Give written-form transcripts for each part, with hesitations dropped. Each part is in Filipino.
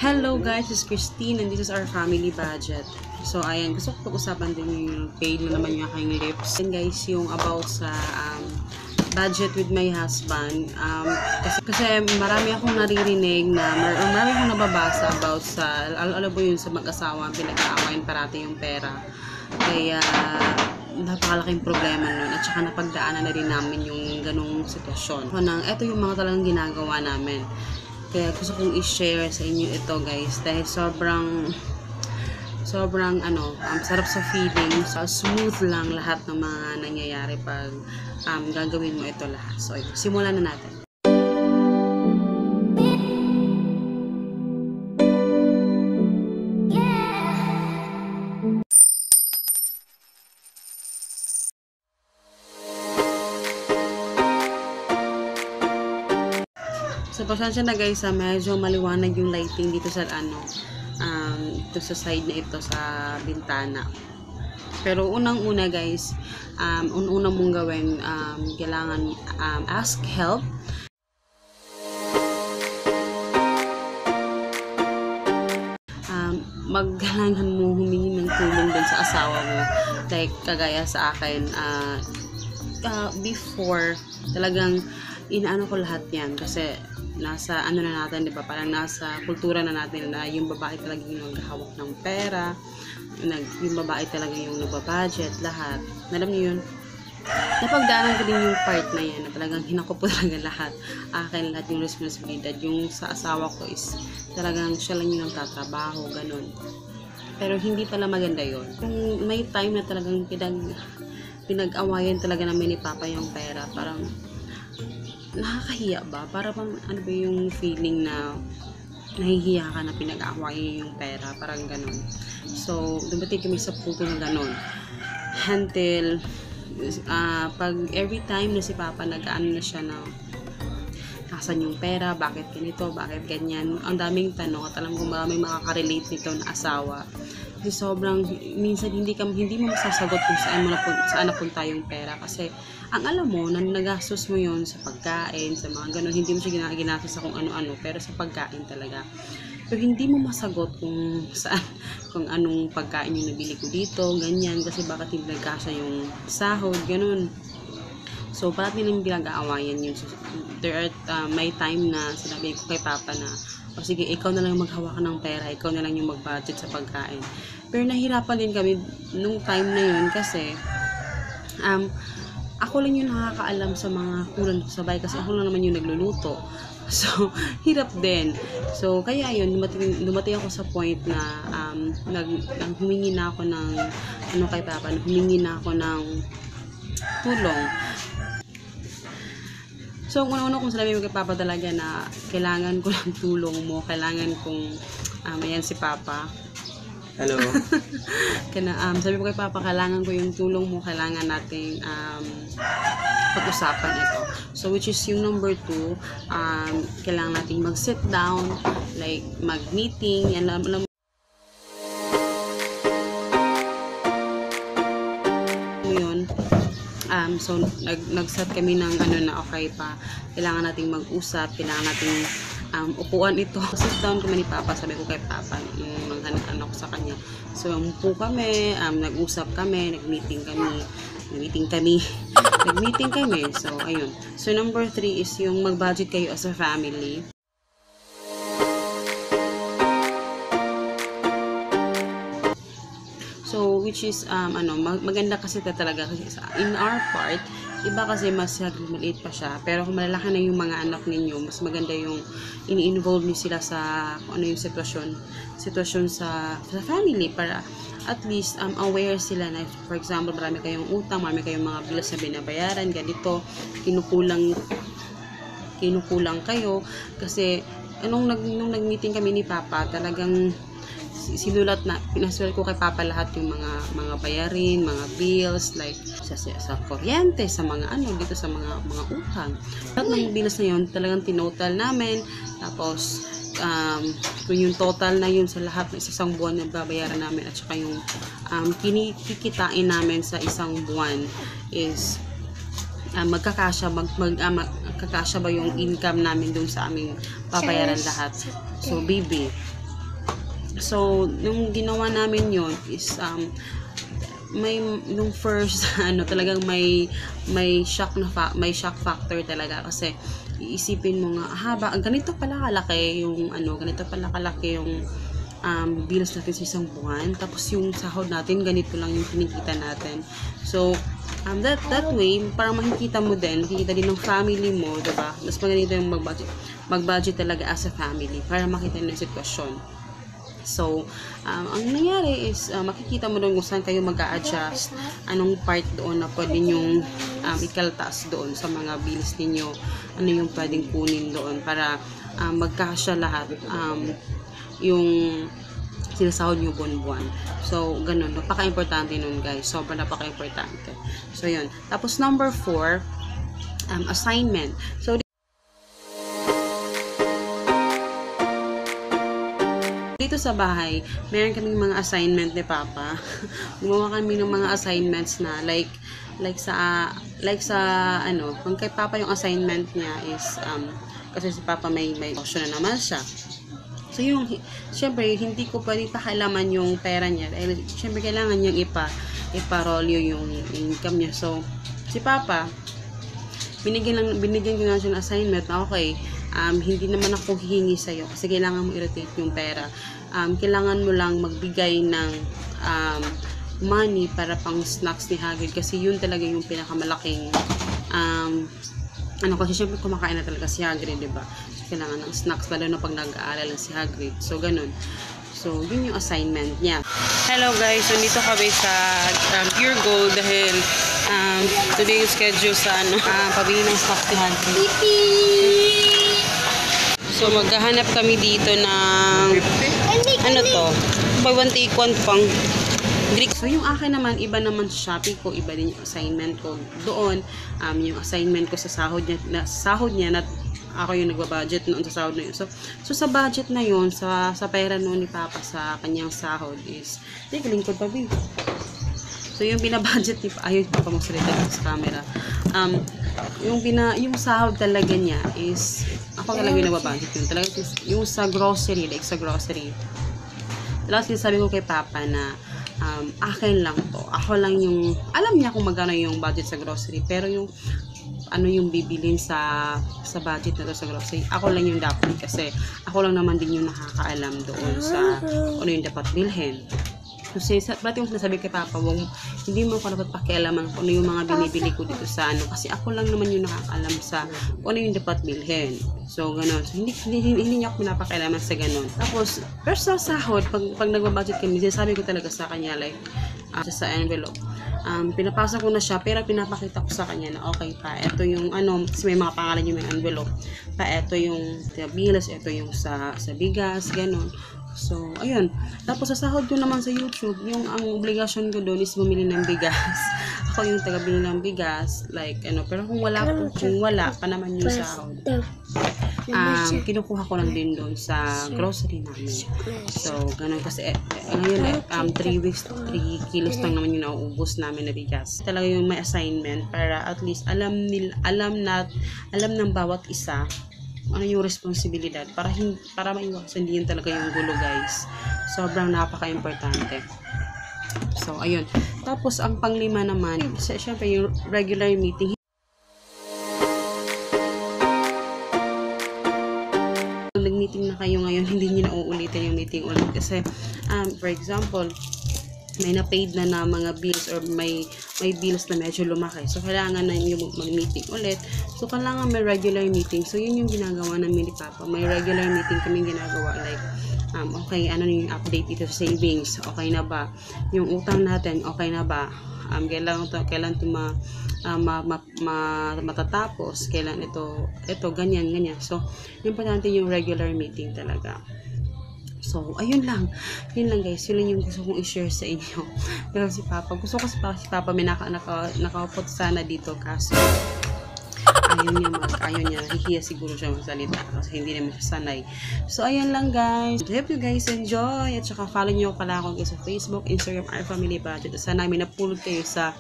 Hello guys, this is Christine and this is our family budget. So ayan, gusto ko pag-usapan din yung paid na naman yung aking lips. And guys, yung about sa budget with my husband. Kasi marami akong naririnig na, marami akong nababasa about sa, alam mo yun, sa mag-asawa, pinag-aawain parati yung pera. Kaya napakalaking problema nun at saka napagdaanan na rin namin yung ganong sitwasyon. Ito yung mga talagang ginagawa namin. Kaya gusto kong i-share sa inyo ito guys dahil sobrang sarap sa feeling, smooth lang lahat ng mga nangyayari pag gagawin mo ito lahat. So simulan na natin. So, pasensya na guys, medyo maliwanag yung lighting dito sa ito sa side na ito sa bintana. Pero unang-una guys, unang mong gawin, kailangan ask help. Kailangan mo humingi ng tulong din sa asawa mo. Like, kagaya sa akin, before, talagang inaano ko lahat yan kasi nasa na natin, 'di ba? Parang nasa kultura na natin na yung babae talaga yung naghahawak ng pera, yung babae talaga yung nagbabudget lahat. Alam niyo yun? Napagdaanan ko din yung part na yan na talagang hinako po talaga lahat. Akin lahat yung responsibilidad. Yung sa asawa ko is talagang siya lang yung nagtatrabaho, ganun. Pero hindi pala maganda yun. Kung may time na talagang pinag-awayan talaga namin ni Papa yung pera, parang nakakahiya ba? Para bang ano ba yung feeling na nahihiya ka na pinag-aawayan yung pera, parang ganun. So, dumating kami sa punto na ganun. Until pag every time na si Papa nag-ano na siya na nasan yung pera, bakit ganito, bakit ganyan, ang daming tanong at alam ko maraming makaka-relate nito na asawa. Kasi sobrang, minsan hindi mo masasagot kung saan napunta yung pera kasi ang alam mo, nagastos mo yon sa pagkain, sa mga ganun, hindi mo siya ginastos sa kung ano-ano, pero sa pagkain talaga. Pero hindi mo masagot kung saan, kung anong pagkain yung nabili ko dito, ganyan, kasi bakit hindi nagkasya yung sahod, ganun. So, parati nang pinag-aawayan yun. So, there are, may time na sinabi ko kay Papa na, o sige, ikaw na lang maghawak ng pera, ikaw na lang yung mag-budget sa pagkain. Pero nahirapan din kami nung time na yun kasi, ako lang yung nakakaalam sa mga kulang sa bahay kasi ako lang naman yung nagluluto. So, hirap din. So, kaya yun, dumating ako sa point na humingi na ako ng, kay Papa, humingi na ako ng tulong. So, una-una kong sinabi mo kay Papa talaga na kailangan ko ng tulong mo, kailangan kong, ayan si Papa. Hello. Sabi ko kay Papa, kailangan ko yung tulong mo, kailangan nating pag-usapan ito. So, which is yung number 2, kailangan nating mag-sit down, like mag-meeting, yan alam yun. So, nag-set kami ng na okay pa, kailangan nating mag-usap, kailangan nating upuan ito. Sit down kami ni Papa, sabi ko kay Papa, ano ko sa kanya. So, umupo kami, nag-usap kami, nag-meeting kami. So, ayun. So, number 3 is yung mag-budget kayo as a family. So, which is, maganda kasi talaga kasi in our part, iba kasi mas maliit pa siya. Pero kung malalaki na yung mga anak ninyo, mas maganda yung ini-involve niyo sila sa kung ano yung sitwasyon sa family para at least aware sila na, for example, marami kayong utang, marami kayong mga bills na binabayaran, ganito, kinukulang kayo. Kasi, nung nag-meeting kami ni Papa, talagang pinasulat ko kay Papa lahat yung mga bayarin, mga bills, like sa kuryente, sa mga dito sa mga utang. Lahat ng bills na yun, talagang tinotal namin. Tapos, kung yung total na yun sa lahat ng isang buwan na babayaran namin at saka yung kikitain namin sa isang buwan is magkakasya ba yung income namin dun sa aming papayaran lahat. So, baby. So, nung ginawa namin yon is, nung first, talagang may shock factor talaga kasi iisipin mo nga, ganito pala kalaki yung, ganito pala kalaki yung, bills natin sa isang buwan, tapos yung sahod natin, ganito lang yung kinikita natin. So, that way, parang makikita din ng family mo, diba? Mas maganda yung mag-budget talaga as a family para makita nyo yung sitwasyon. So, ang nangyari is, makikita mo doon kung saan kayo mag-a-adjust, anong part doon na pwede nyong ikaltas doon sa mga bills ninyo, ano yung pwedeng kunin doon para magkasya lahat yung sinasahod nyo buwan-buwan. So, ganun. Napaka-importante nun, guys. Sobrang napaka-importante. So, yun. Tapos, number 4, assignment. So, dito sa bahay, meron kaming mga assignment ni Papa. Gumawa kami ng mga assignments na like sa kung kay Papa yung assignment niya is kasi si Papa may option na naman siya. So syempre hindi ko pwede pakialaman yung pera niya dahil syempre kailangan niyang iparolyo yung income niya. So si Papa binigyan ko na siya ng assignment na okay, hindi naman ako hihingi sa'yo kasi kailangan mo i-rotate yung pera. Kailangan mo lang magbigay ng money para pang snacks ni Hagrid kasi yun talaga yung pinakamalaking kasi syempre kumakain na talaga si Hagrid, diba? So, kailangan ng snacks lalo na pag nag-aaral si Hagrid. So, ganun. So, yun yung assignment niya. Hello guys, so dito kami sa Pure Gold dahil today yung schedule sa pabili ng snacks ni Hagrid. So, maghahanap kami dito ng buy one take one pang Greek. So, yung akin naman, iba naman sa Shopee ko, iba din yung assignment ko doon. Yung assignment ko sa sahod niya na ako yung nagbabudget noon sa sahod na yun. So sa budget na yun, sa pera noon ni Papa sa kanyang sahod is, lingkod pa ba? So, yung binabudget ni Papa, ayun, Papa magsalita sa camera. Yung sahod talaga niya is, ako talaga yung nagbabudget yun. Talaga yung sa grocery, talaga sinasabi ko kay Papa na, akin lang to. Ako lang yung, alam niya kung magkano yung budget sa grocery, pero yung bibilin sa budget na to sa grocery, ako lang yung dapat kasi ako lang naman din yung nakakaalam doon sa ano yung dapat bilhin. Kasi pati yung sinasabi kay Papa, hindi mo ko dapat pakialaman kung ano yung mga binibili ko dito sa kasi ako lang naman yung nakakaalam sa kung ano yung dapat bilhin. So, gano'n. So, hindi niya ako pinapakialaman sa gano'n. Tapos, pero sa sahod, pag nagbabudget kami, sinasabi ko talaga sa kanya, like, sa envelope. Pinapasa ko na siya, pero pinapakita ko sa kanya na, okay pa, ito yung, kasi may mga pangalan yung may envelope. Ito yung bills, ito yung sa bigas, gano'n. So, ayun. Tapos, sa sahod ko naman sa YouTube, ang obligasyon ko doon is bumili ng bigas. Ako yung taga-bili ng bigas, like, pero kung wala pa naman yung sahod, kinukuha ko lang din doon sa grocery namin. So, ganun kasi, ngayon, 3 kilos lang naman yung nauubos namin na bigas. Talaga yung may assignment para at least alam ng bawat isa ano yung responsibilidad para maiwasan din talaga yung gulo, guys. Sobrang napaka-importante. So, ayun. Tapos, ang pang-5 naman, syempre yung regular meeting. Nag-meeting na kayo ngayon, hindi nyo na uulitin yung meeting ulit. Kasi, for example, may na-paid na mga bills or may bills na medyo lumaki. So, kailangan na yung mag-meeting ulit. So, kailangan may regular meeting. So, yun yung ginagawa namin ni Papa. May regular meeting kami ginagawa. Like, okay, ano yung update dito sa savings? Okay na ba? Yung utang natin, okay na ba? Kailan ito matatapos? Kailan ito, ganyan. So, importante yung regular meeting talaga. So, ayun lang. Yun lang, guys. Yun lang yung gusto kong i-share sa inyo. Pero si Papa, gusto ko si Papa may nakaupot sana dito kaso ayaw niya. Hihiya siguro siya magsalita kasi hindi naman siya sanay. So, ayun lang, guys. I hope you guys enjoy. At saka follow nyo pala ako guys sa Facebook, Instagram, Our Family Budget. Sana may napulot kayo sa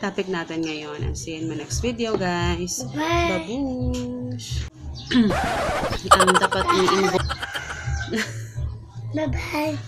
topic natin ngayon. And see you in my next video, guys. Babush! Dapat i-involve Bye-bye.